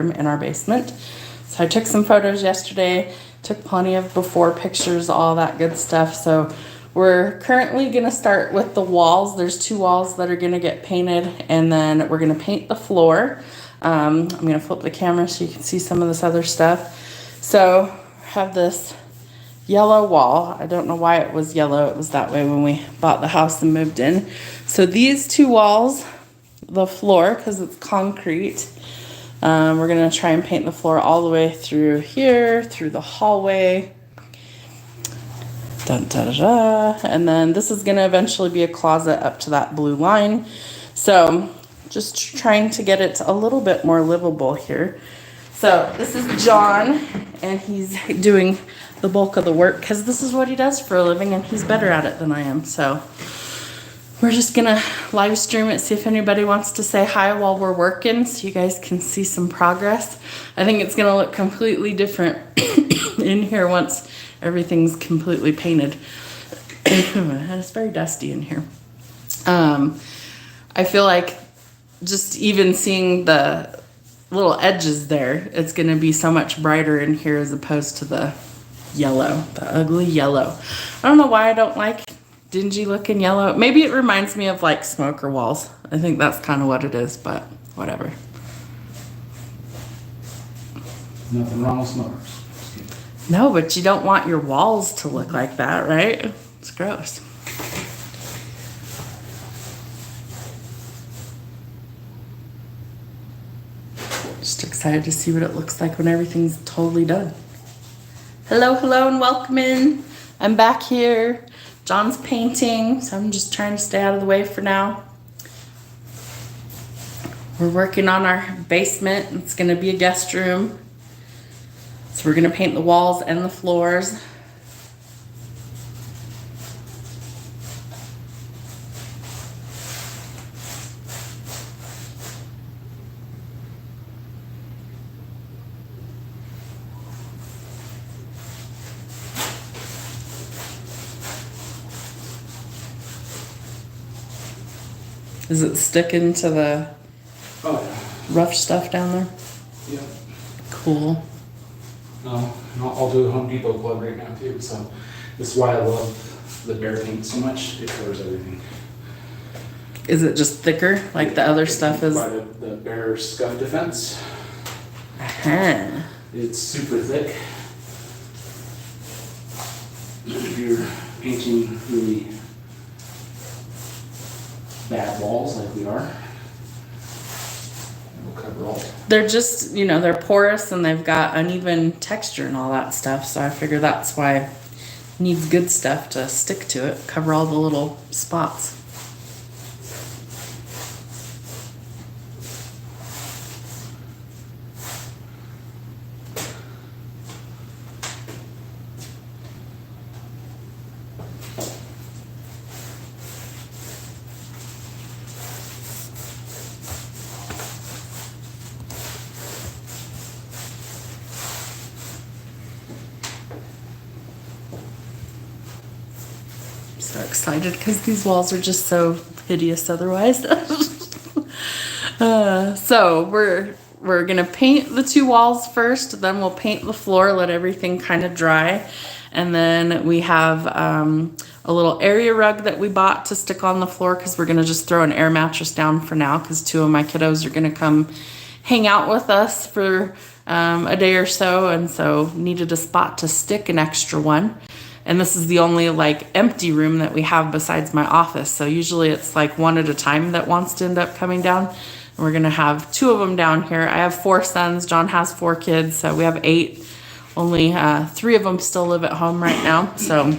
in our basement. So I took some photos yesterday, took plenty of before pictures, all that good stuff. So we're currently gonna start with the walls. There's 2 walls that are gonna get painted, and then we're gonna paint the floor. I'm gonna flip the camera so you can see some of this other stuff. So have this yellow wall. I don't know why it was yellow. It was that way when we bought the house and moved in. So these 2 walls, the floor, because it's concrete, we're gonna try and paint the floor all the way through here, through the hallway. Dun, da, da, da. And then this is gonna eventually be a closet up to that blue line. So just trying to get it a little bit more livable here. So this is John, and he's doing the bulk of the work because this is what he does for a living, and he's better at it than I am. So we're just gonna live stream it, see if anybody wants to say hi while we're working so you guys can see some progress. I think it's gonna look completely different in here once everything's completely painted. And it's very dusty in here. I feel like just even seeing the little edges there, it's gonna be so much brighter in here as opposed to the yellow, the ugly yellow. I don't know why I don't like dingy looking yellow. Maybe it reminds me of like smoker walls. I think that's kind of what it is, but whatever. Nothing wrong with smokers. No, but you don't want your walls to look like that, right? It's gross. Just excited to see what it looks like when everything's totally done. Hello, hello, and welcome in. I'm back here. John's painting, so I'm just trying to stay out of the way for now. We're working on our basement. It's gonna be a guest room. So we're gonna paint the walls and the floors. Is it sticking to the rough stuff down there? Yeah. Cool. No, I'll do a Home Depot plug right now too. So this is why I love the Bear paint so much. It covers everything. Is it just thicker like the other stuff is? By the Bear Scuff Defense. Uh-huh. It's super thick. If you're painting really bad walls like we are, it'll cover all. They're just, you know, they're porous and they've got uneven texture and all that stuff. So I figure that's why it needs good stuff to stick to it, cover all the little spots. So excited because these walls are just so hideous otherwise. So we're gonna paint the 2 walls first, then we'll paint the floor, let everything kind of dry, and then we have a little area rug that we bought to stick on the floor because we're gonna just throw an air mattress down for now because 2 of my kiddos are gonna come hang out with us for a day or so, and so needed a spot to stick an extra one. And this is the only like empty room that we have besides my office. So usually it's like 1 at a time that wants to end up coming down. And we're gonna have 2 of them down here. I have 4 sons, John has 4 kids, so we have 8. Only 3 of them still live at home right now. So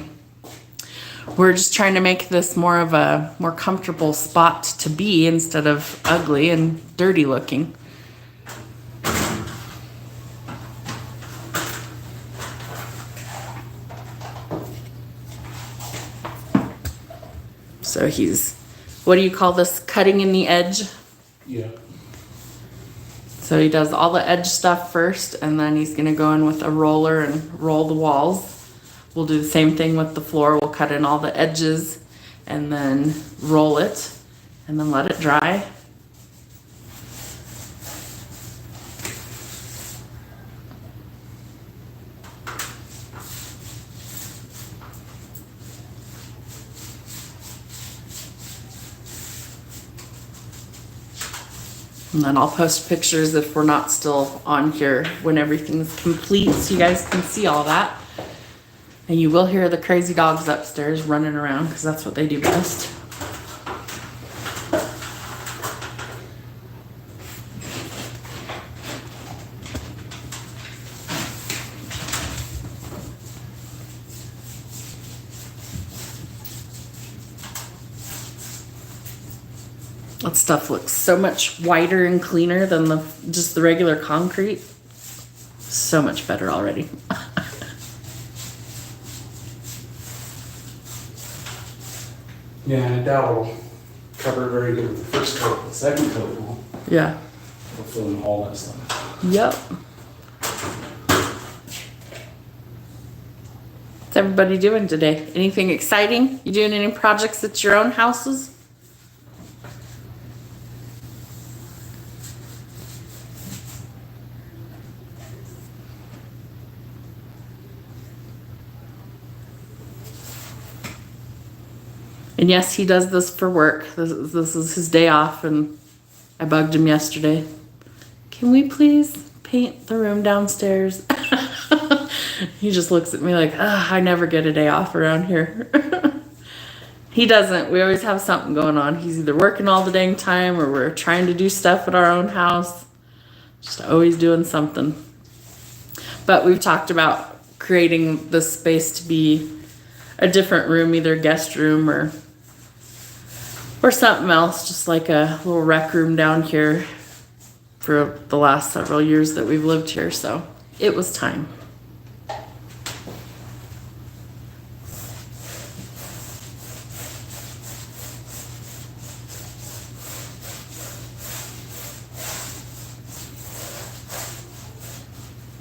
we're just trying to make this more of a more comfortable spot to be instead of ugly and dirty looking. So he's, what do you call this, cutting in the edge? Yeah. So he does all the edge stuff first, and then he's gonna go in with a roller and roll the walls. We'll do the same thing with the floor. We'll cut in all the edges and then roll it and then let it dry. And then I'll post pictures if we're not still on here when everything's complete, so you guys can see all that. And you will hear the crazy dogs upstairs running around because that's what they do best. That stuff looks so much whiter and cleaner than just the regular concrete. So much better already. Yeah, and I doubt it'll cover very good with the first coat. The second coat will Yeah. fill in all that stuff. Yep. What's everybody doing today? Anything exciting? You doing any projects at your own houses? And yes, he does this for work. This is his day off, and I bugged him yesterday. Can we please paint the room downstairs? He just looks at me like, I never get a day off around here. He doesn't. We always have something going on. He's either working all the dang time or we're trying to do stuff at our own house. Just always doing something. But we've talked about creating this space to be a different room, either guest room or something else, just like a little rec room down here for the last several years that we've lived here. So it was time.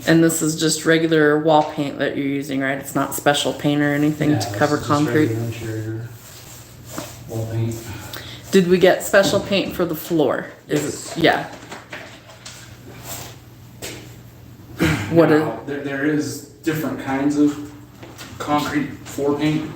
And this is just regular wall paint that you're using, right? It's not special paint or anything to cover concrete. Interior wall paint. Did we get special paint for the floor? Yes. Yeah. What is? There is different kinds of concrete floor paint.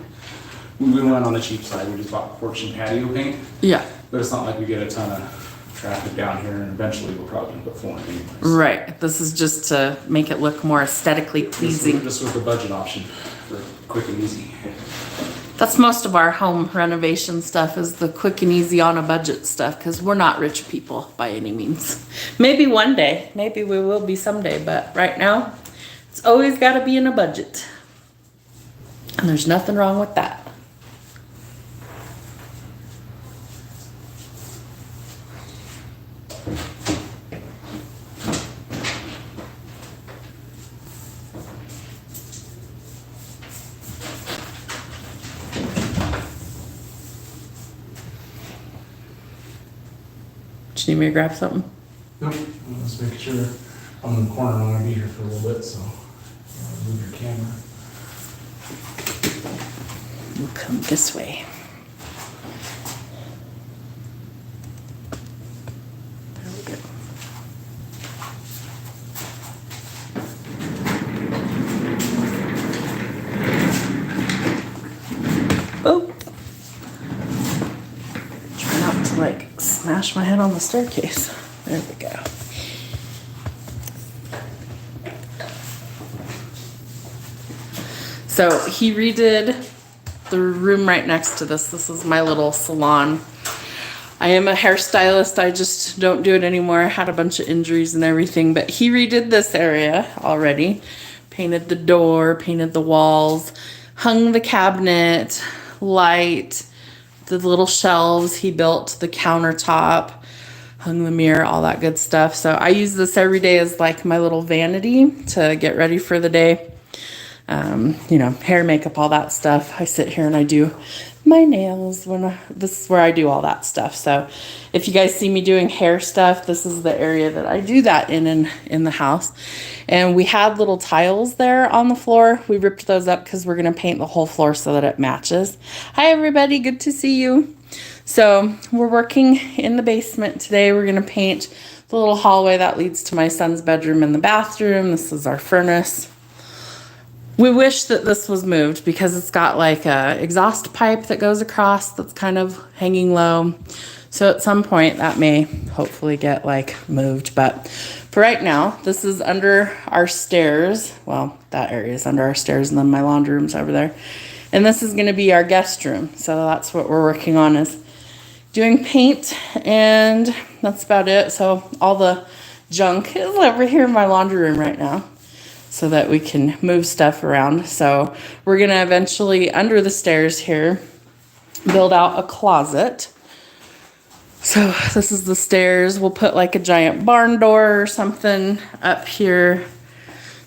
We went on the cheap side. We just bought porch and patio paint. Yeah. But it's not like we get a ton of traffic down here, and eventually we'll probably put flooring anyways. Right. This is just to make it look more aesthetically pleasing. This was the budget option for quick and easy. That's most of our home renovation stuff, is the quick and easy on a budget stuff, because we're not rich people by any means. Maybe one day. Maybe we will be someday. But right now, it's always got to be in a budget. And there's nothing wrong with that. Do you need me to grab something? Nope, I'm just making sure. I'm in the corner, I'm gonna be here for a little bit, so move your camera. We'll come this way. There we go. Oh! Try not to smash my head on the staircase. There we go. So he redid the room right next to this. This is my little salon. I am a hairstylist. I just don't do it anymore. I had a bunch of injuries and everything, but he redid this area already. Painted the door, painted the walls, hung the cabinet, light, the little shelves. He built the countertop, hung the mirror, all that good stuff. So I use this every day as like my little vanity to get ready for the day. You know, hair, makeup, all that stuff. I sit here and I do my nails this is where I do all that stuff. So if you guys see me doing hair stuff, this is the area that I do that in the house. And we had little tiles there on the floor. We ripped those up because we're going to paint the whole floor so that it matches. Hi everybody, good to see you. So we're working in the basement today. We're going to paint the little hallway that leads to my son's bedroom and the bathroom. This is our furnace. We wish that this was moved because it's got like a exhaust pipe that goes across that's kind of hanging low. So at some point that may hopefully get like moved, but for right now, this is under our stairs. Well, that area is under our stairs, and then my laundry room's over there. And this is gonna be our guest room. So that's what we're working on, is doing paint, and that's about it. So all the junk is over here in my laundry room right now, so that we can move stuff around. So we're gonna eventually, under the stairs here, build out a closet. So this is the stairs. We'll put like a giant barn door or something up here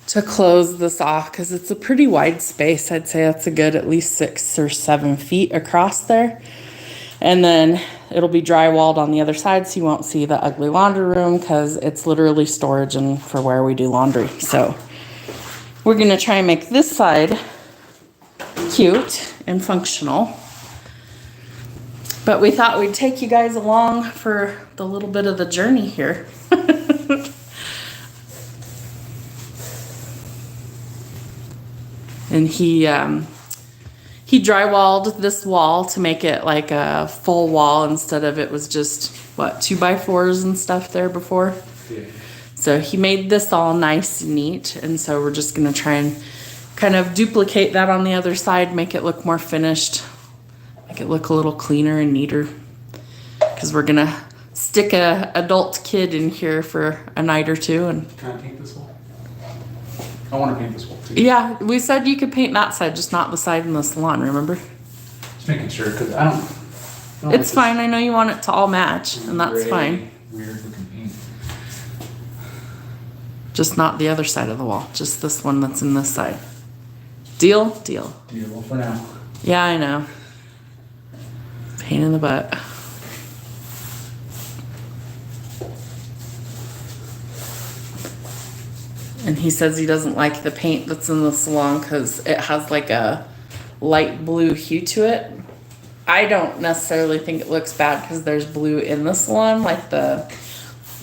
to close this off, because it's a pretty wide space. I'd say that's a good at least 6 or 7 feet across there. And then it'll be drywalled on the other side, so you won't see the ugly laundry room, because it's literally storage and for where we do laundry. So we're gonna try and make this side cute and functional. But we thought we'd take you guys along for the little bit of the journey here. And he drywalled this wall to make it like a full wall, instead of it was just, what, 2x4s and stuff there before? Yeah. So he made this all nice and neat, and so we're just gonna try and kind of duplicate that on the other side, make it look more finished, make it look a little cleaner and neater, because we're gonna stick a adult kid in here for a night or two. And can I paint this wall? I want to paint this wall too. Yeah, we said you could paint that side, just not the side in the salon, remember? Just making sure, because I don't It's fine, I know you want it to all match, and that's gray, fine. Weird looking paint. Just not the other side of the wall, just this one that's in this side. Deal? Deal. Deal for now. Yeah, I know. Pain in the butt. And he says he doesn't like the paint that's in the salon because it has like a light blue hue to it. I don't necessarily think it looks bad because there's blue in the salon, like the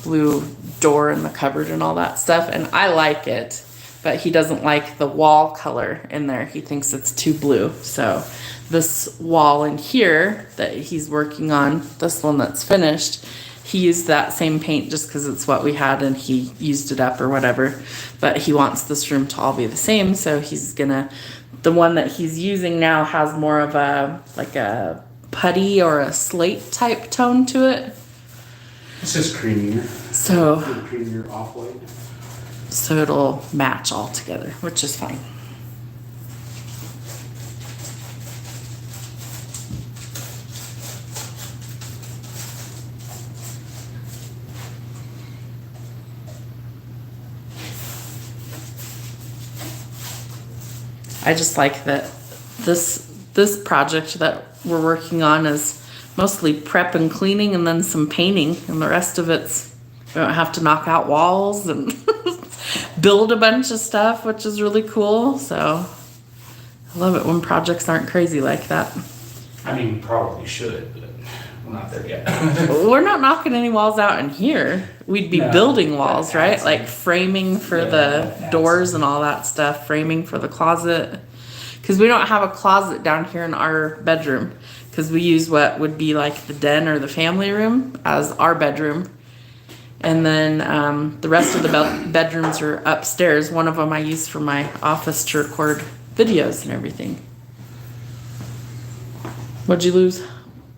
blue door and the cupboard and all that stuff. And I like it, but he doesn't like the wall color in there. He thinks it's too blue. So this wall in here that he's working on, this one that's finished, he used that same paint just because it's what we had and he used it up or whatever. But he wants this room to all be the same, so he's gonna, the one that he's using now has more of a, like a putty or a slate type tone to it. It's just creamier. So, creamier off-white. So it'll match all together, which is fine. I just like that this project that we're working on is mostly prep and cleaning and then some painting, and the rest of it's, we don't have to knock out walls and build a bunch of stuff, which is really cool. So I love it when projects aren't crazy like that. I mean, probably should, but we're not there yet. We're not knocking any walls out in here. We'd be building walls, right? Like framing for the doors and all that stuff, framing for the closet. Because we don't have a closet down here in our bedroom, because we use what would be like the den or the family room as our bedroom. And then the rest of the bedrooms are upstairs. One of them I use for my office to record videos and everything. What'd you lose?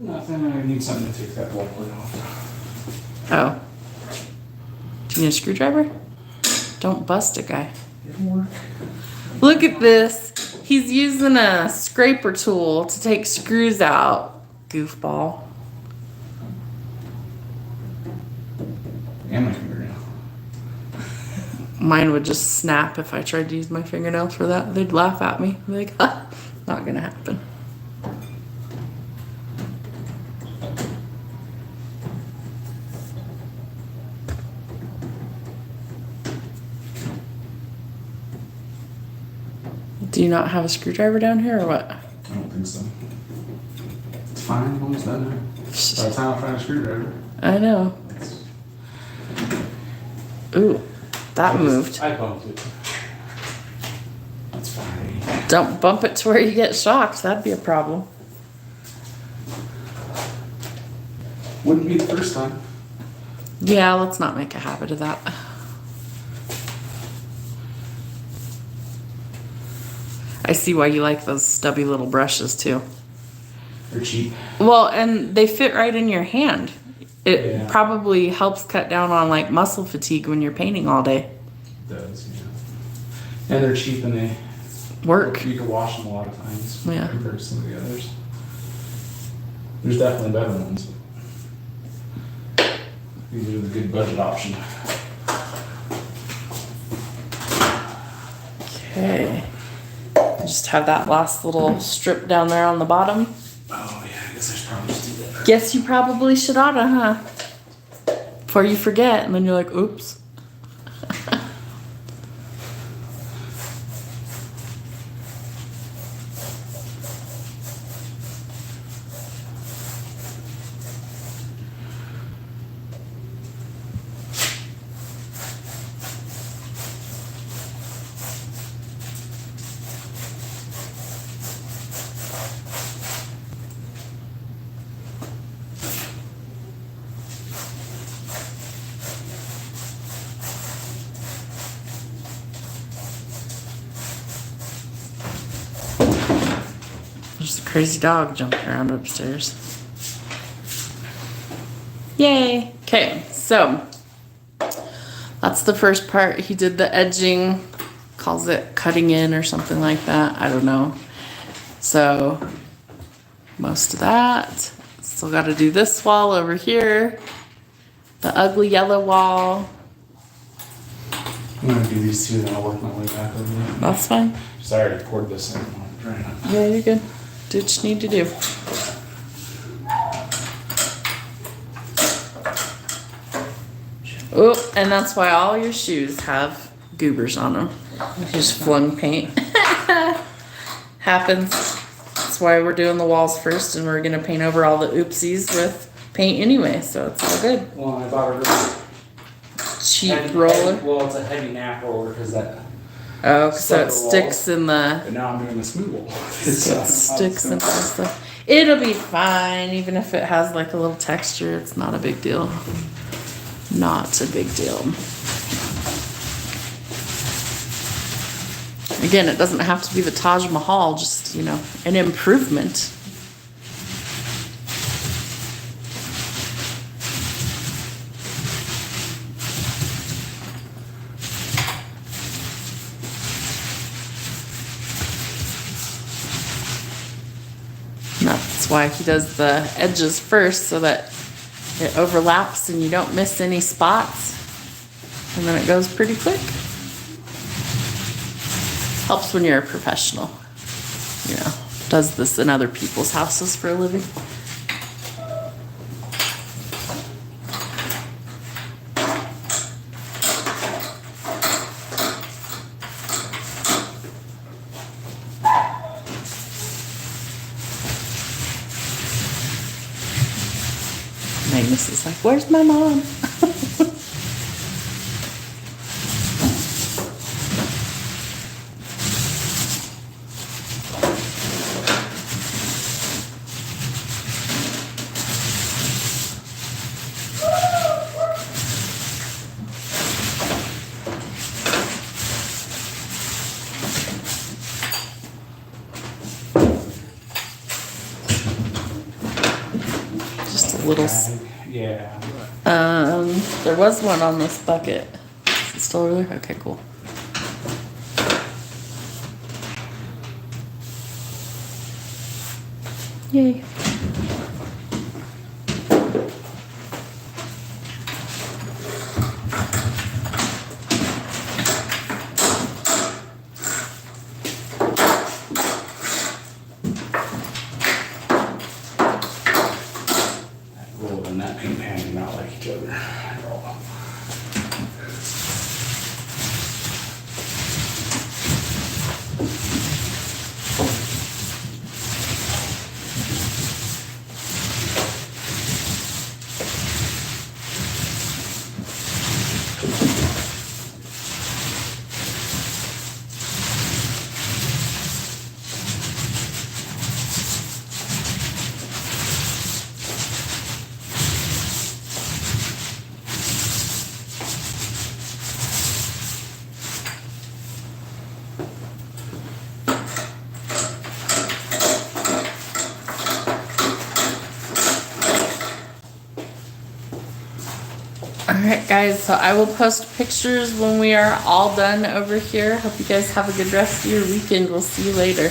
Nothing. I need something to take that wall plate off. Oh. Do you need a screwdriver? Don't bust it, guy. Look at this. He's using a scraper tool to take screws out. Goofball. And my fingernail. Mine would just snap if I tried to use my fingernail for that. They'd laugh at me. They're like, ah, not gonna happen. Do you not have a screwdriver down here or what? I don't think so. It's fine, I'm almost done now. By the time I find a screwdriver. I know. Ooh, that moved. I bumped it. That's fine. Don't bump it to where you get shocked. That'd be a problem. Wouldn't be the first time. Yeah, let's not make a habit of that. I see why you like those stubby little brushes too. They're cheap. Well, and they fit right in your hand. It Yeah. probably helps cut down on like muscle fatigue when you're painting all day. It does, yeah. And they're cheap and they Work. You can wash them a lot of times Yeah. compared to some of the others. There's definitely better ones. These are the good budget option. Okay. Just have that last little strip down there on the bottom. Oh yeah, I guess I should probably just do that. Guess you probably should oughta, huh? Before you forget, and then you're like, oops. There's a crazy dog jumping around upstairs. Yay! Okay, so that's the first part. He did the edging, calls it cutting in or something like that. I don't know. So most of that. Still got to do this wall over here. The ugly yellow wall. I'm gonna do these two and then I'll work my way back over there. That's fine. Sorry, I already poured this in. I'm trying to. Yeah, you're good. Do what you need to do. Oh, and that's why all your shoes have goobers on them. You just flung paint. Happens. That's why we're doing the walls first, and we're gonna paint over all the oopsies with paint anyway, so it's all good. Well, I bought a really Cheap roller. well, it's a heavy nap roller because that. Oh, so it Stuck sticks in the. And now I'm doing the smooth wall. It sticks and stuff. It'll be fine, even if it has like a little texture. It's not a big deal. Not a big deal. Again, it doesn't have to be the Taj Mahal, just, you know, an improvement. And that's why he does the edges first, so that it overlaps and you don't miss any spots. And then it goes pretty quick. Helps when you're a professional. You know, does this in other people's houses for a living. Magnus is like, where's my mom? Just a little. Yeah. There was one on this bucket. Is it still over there? Okay, cool. Yay. Roll and that paint pan do not like each other at all. right, guys, so I will post pictures when we are all done over here. Hope you guys have a good rest of your weekend. We'll see you later.